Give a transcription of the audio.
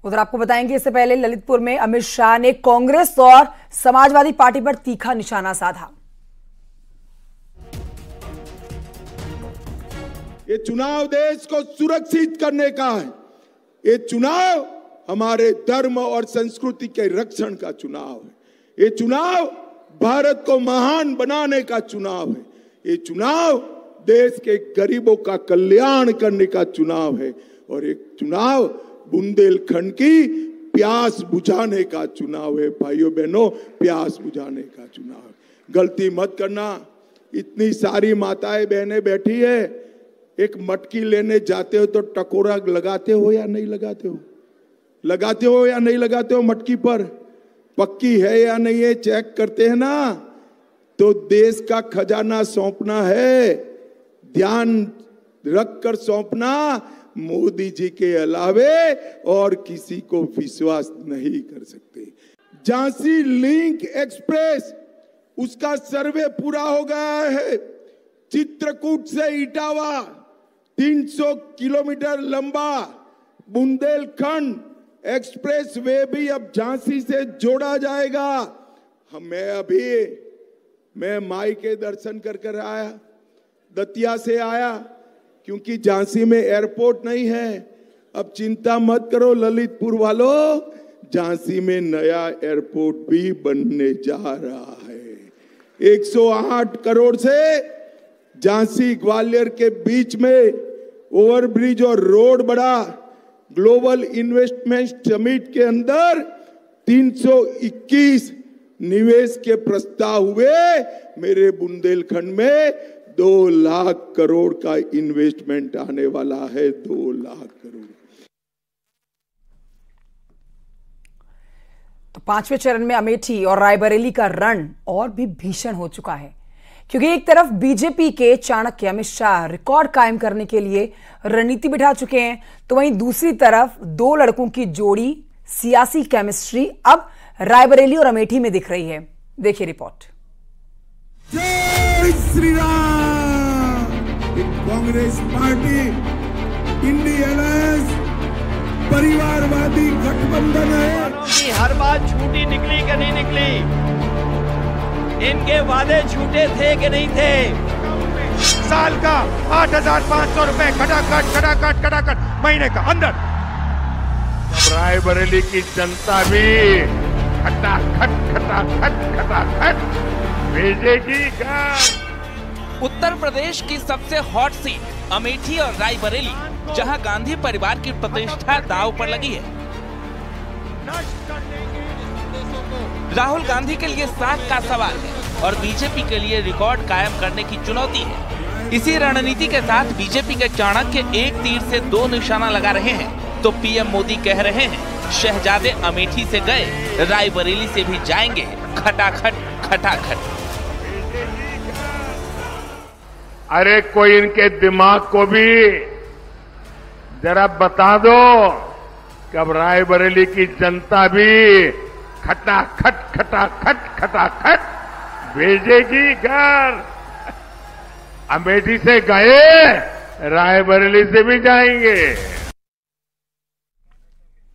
उधर आपको बताएंगे, इससे पहले ललितपुर में अमित शाह ने कांग्रेस और समाजवादी पार्टी पर तीखा निशाना साधा। ये चुनाव देश को सुरक्षित करने का है। ये चुनाव हमारे धर्म और संस्कृति के रक्षण का चुनाव है। ये चुनाव भारत को महान बनाने का चुनाव है। ये चुनाव देश के गरीबों का कल्याण करने का चुनाव है और एक चुनाव बुंदेलखंड की प्यास बुझाने का चुनाव है। भाइयों बहनों, प्यास बुझाने का चुनाव है। गलती मत करना। इतनी सारी माताएं बहनें बैठी है, एक मटकी लेने जाते हो तो टकोरा लगाते हो या नहीं लगाते हो? लगाते हो या नहीं लगाते हो? मटकी पर पक्की है या नहीं है चेक करते हैं ना। तो देश का खजाना सौंपना है, ध्यान रखकर सौंपना। मोदी जी के अलावे और किसी को विश्वास नहीं कर सकते। झांसी लिंक एक्सप्रेस, उसका सर्वे पूरा हो गया है। चित्रकूट से इटावा 300 किलोमीटर लंबा बुंदेलखंड एक्सप्रेस वे भी अब झांसी से जोड़ा जाएगा। मैं माई के दर्शन कर आया, दतिया से आया, क्योंकि झांसी में एयरपोर्ट नहीं है। अब चिंता मत करो ललितपुर वालों, झांसी में नया एयरपोर्ट भी बनने जा रहा है। 108 करोड़ से झांसी ग्वालियर के बीच में ओवरब्रिज और रोड बड़ा। ग्लोबल इन्वेस्टमेंट समिट के अंदर 321 निवेश के प्रस्ताव हुए। मेरे बुंदेलखंड में 2 लाख करोड़ का इन्वेस्टमेंट आने वाला है। 2 लाख करोड़। तो 5वें चरण में अमेठी और रायबरेली का रण और भी भीषण हो चुका है, क्योंकि एक तरफ बीजेपी के चाणक्य अमित शाह रिकॉर्ड कायम करने के लिए रणनीति बिठा चुके हैं, तो वहीं दूसरी तरफ 2 लड़कों की जोड़ी सियासी केमिस्ट्री अब रायबरेली और अमेठी में दिख रही है। देखिए रिपोर्ट। जय Shri Ram. Congress party INDI alliance परिवारवादी गठबंधन है। हर बात झूठी निकली कि नहीं निकली, इनके वादे झूठे थे कि नहीं थे। साल का 8,500 रुपए खटाखट महीने का अंदर। रायबरेली की जनता भी खटाखट भेजेगी घर। उत्तर प्रदेश की सबसे हॉट सीट अमेठी और रायबरेली, जहां गांधी परिवार की प्रतिष्ठा दांव पर लगी है। राहुल गांधी के लिए 7 का सवाल है और बीजेपी के लिए रिकॉर्ड कायम करने की चुनौती है। इसी रणनीति के साथ बीजेपी के चाणक्य एक तीर से 2 निशाना लगा रहे हैं। तो पीएम मोदी कह रहे हैं, शहजादे अमेठी से गए, रायबरेली से भी जाएंगे खटाखट। अरे कोई इनके दिमाग को भी जरा बता दो कि अब रायबरेली की जनता भी खटाखट भेजेगी घर। अमेठी से गए, रायबरेली से भी जाएंगे।